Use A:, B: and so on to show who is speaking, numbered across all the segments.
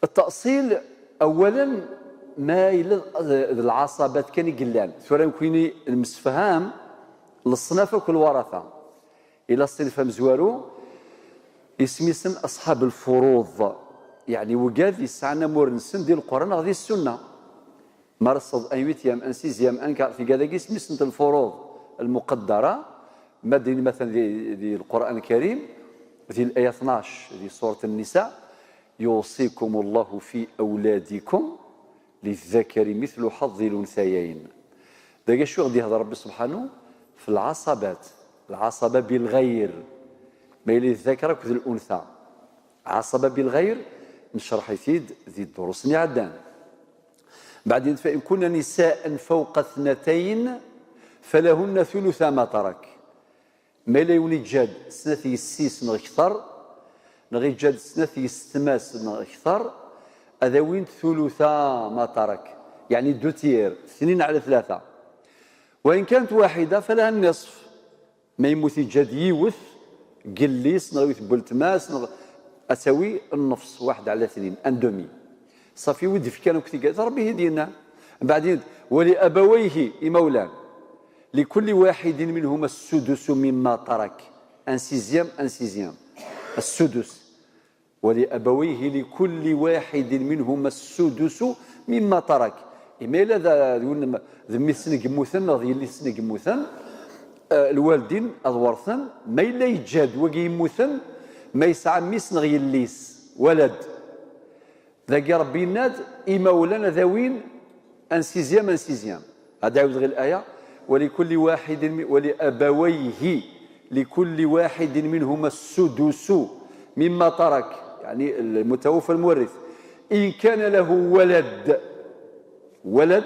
A: التأصيل أولا ما إلى العصبات كان يقلان ثورة كويني المسفهام للصنافة كل ورثة إلى الصنفة مزوارو اسم أصحاب الفروض يعني وقاذ يسعنا مورنسن ديال القرآن غادي السنة مرصد أيوت يام أنسيز يام أنكا في قاذا اسم سنة الفروض المقدرة مدين مثلا دي القرآن الكريم في الآية 12 في سورة النساء يوصيكم الله في أولادكم للذكر مثل حظ الأنثيين. داك شو غادي يهضر ربي سبحانه في العصبات، العصبة بالغير ما يلي الذكر كذا الأنثى، عصبة بالغير نشرح يفيد ذي الدروس اللي عدان. بعدين فإن كنا نساء فوق 2 فلهن ثلث ما ترك. ما يلي يولي جاد سنتي السيس نغكثر نغي جاد سنتي ستماس نغكثر هذا وين ثلثا ما ترك يعني 2/3 وإن كانت واحدة فلها النصف ما يموت جاد يوث قليس نغيث بلتماس أسوي النصف 1/2 أندومي صافي ود في كانوا كثير ربي يهدينا. بعدين ولأبويه مولان لكل واحد منهما السدس مما ترك ان سيزيام السدس ولأبويه لكل واحد منهما السدس مما ترك. إما إلا ذمي سنق موثن غادي اللي سنق موثن الوالدين أضورثن ما إلا يتجاد وقي موثن ما يسعى ميس نغي الليس ولد ذاك ربي ناد إمولانا ذوين أنسيزيام هذا يعود غير الآية ولكل واحد ولأبويه لكل واحد منهما السدس مما ترك يعني المتوفى المورث إن كان له ولد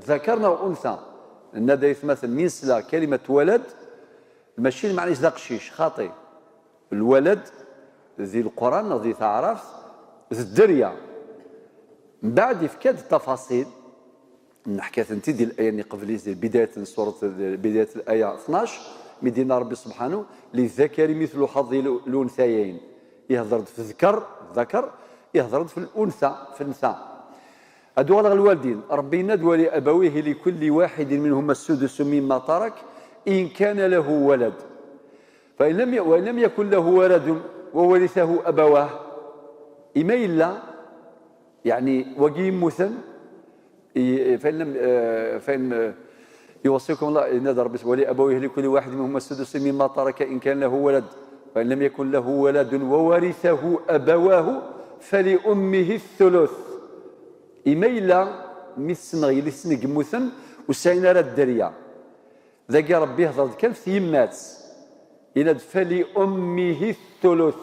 A: ذكرنا وأنثى أن هذا يتمثل من سلا كلمة ولد ماشي معنى ذا قشيش خاطئ الولد ذي القرآن ذي تعرف ذي الدرية من بعد يفكاد التفاصيل نحكي انت ديال الايه اللي قبل بدايه سوره بدايه الايه 12 مدينا ربي سبحانه للذكر مثل حظ الانثيين يهضر في الذكر يهضر في الانثى في النساء هذو غير الوالدين ربي يناد ولأبويه لكل واحد منهما السدس مما ترك ان كان له ولد فإن لم يكن له ولد وورثه أبواه إما إلا يعني وقيم مثل فإن يوصيكم الله نذر بس ولأبويه لكل واحد منهما السدس مما ترك إن كان له ولد فإن لم يكن له ولد وورثه أبواه فلأمه الثلث إما إلا مثل غير سنق مثل وسعينا راه الدرية ذاك ربي يهضر كان في يمات إلى فلأمه الثلث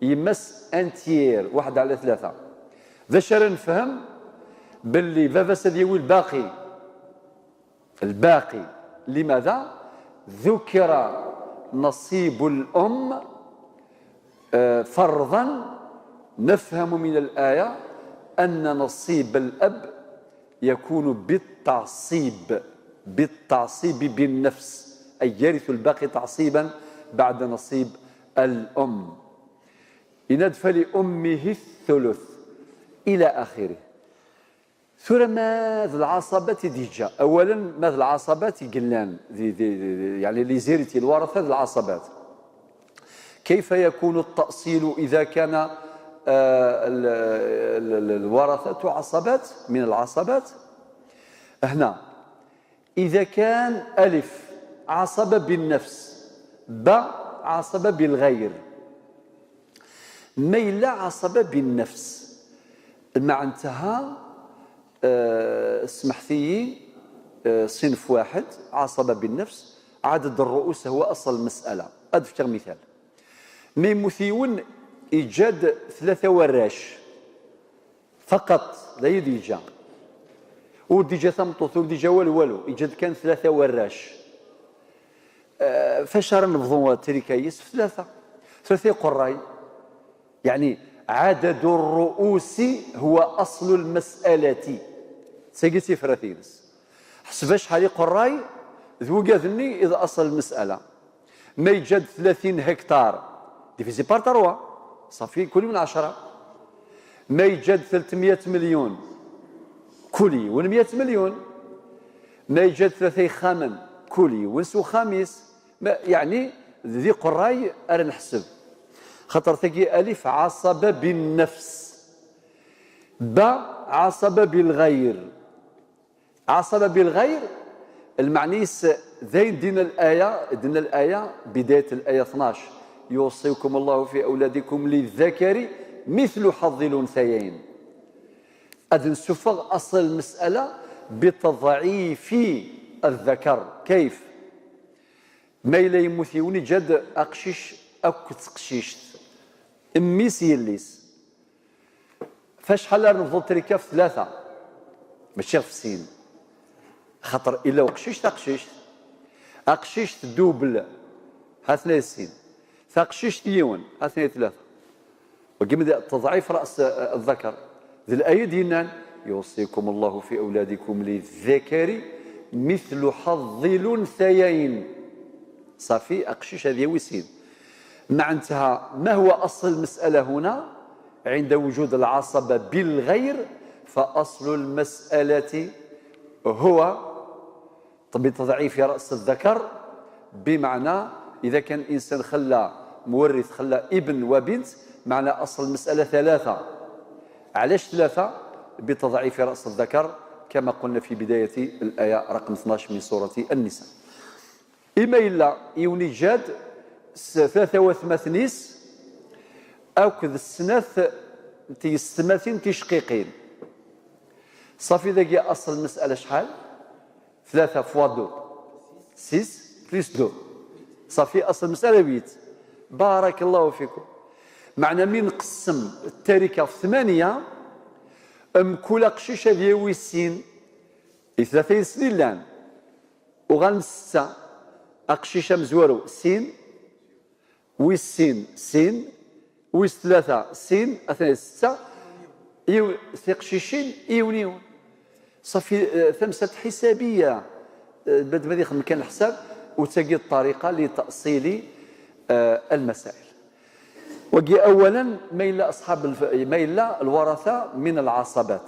A: يمس انتير 1/3 ذا شرا نفهم باللي فافا سديوي الباقي لماذا ذكر نصيب الأم فرضا نفهم من الآية أن نصيب الأب يكون بالتعصيب بالنفس أي يرث الباقي تعصيبا بعد نصيب الأم يناد فلأمه الثلث إلى آخره. ثم ماذا العصبات ديجا أولا ماذا العصبات قلان يعني اللي زيرتي الورثة العصبات كيف يكون التأصيل إذا كان الورثة عصبات من العصبات هنا إذا كان ألف عصبة بالنفس باء عصبة بالغير ميل عصبة بالنفس معناتها اسمحتي صنف واحد عصبة بالنفس عدد الرؤوس هو أصل المسألة أذكر مثال مي مثيون إيجاد 3 وراش فقط لا يديجا وديجا ثمطوط وديجا والو إيجاد كان 3 وراش فاش نبضوا تريكايس في 3 قراي يعني عدد الرؤوس هو أصل المسألة سيقيتي فرثينس حسباش حالي قراي ذو قاذني إذا أصل المسألة ما يجد 30 هكتار ديفيزي بار 3 صافي كل من 10 ما يجد 300 مليون كلي ون 100 مليون، ما يجد ثلاثي خامن كلي ونسو خامس، يعني ذي قراي أرى نحسب خاطر ثقي ألف عصبة بالنفس، باء عصبة بالغير. عصبة بالغير المعنيس ذين دين الآية بداية الآية 12 يوصيكم الله في أولادكم للذكر مثل حظ الأنثيين. أذن سفغ أصل المسألة بتضعيف الذكر. كيف؟ ما إلا يموثيوني جد أقشيش أو كتقشيشت أميس يليس فشحال نفضل تريكا في 3 ماشي في السين، خاطر إلا وقشيشت أقشيشت دوبل ها 2 السين، فقشيشت يون ها 2 3، وقيم تضعيف رأس الذكر. ذي الآية دينا يوصيكم الله في أولادكم للذكر مثل حظ الأنثيين. صافي أقشيش هذه وسين مع انتهى. ما هو أصل المسألة هنا؟ عند وجود العصبة بالغير فأصل المسألة هو بتضعيف رأس الذكر، بمعنى إذا كان الإنسان خلى مورث خلى ابن وبنت، معنى أصل المسألة 3. علاش 3؟ بتضعيف رأس الذكر كما قلنا في بداية الآية رقم 12 من سورة النساء. إما إلا يوني جاد 3 وثماثنيس أو كذ السناث تيستماثين تشقيقين. صافي ذاك أصل المسألة شحال؟ 3 فوا 2 6 بلس 2، صافي أصل المسألة 8. بارك الله فيكم. معنى من نقسم التركة في 8 كل قشيشة ديال السين 3 سنين لان وغان 6 أقشيشة مزوارو سين والسين سين ويس 3 سين 2 6 قشيشين يونيون. صافي ثمسة حسابية بد ما يخدم كان الحساب وتلاقي الطريقة لتأصيل المسائل. وقي أولا ما إلا الورثة من العصبات.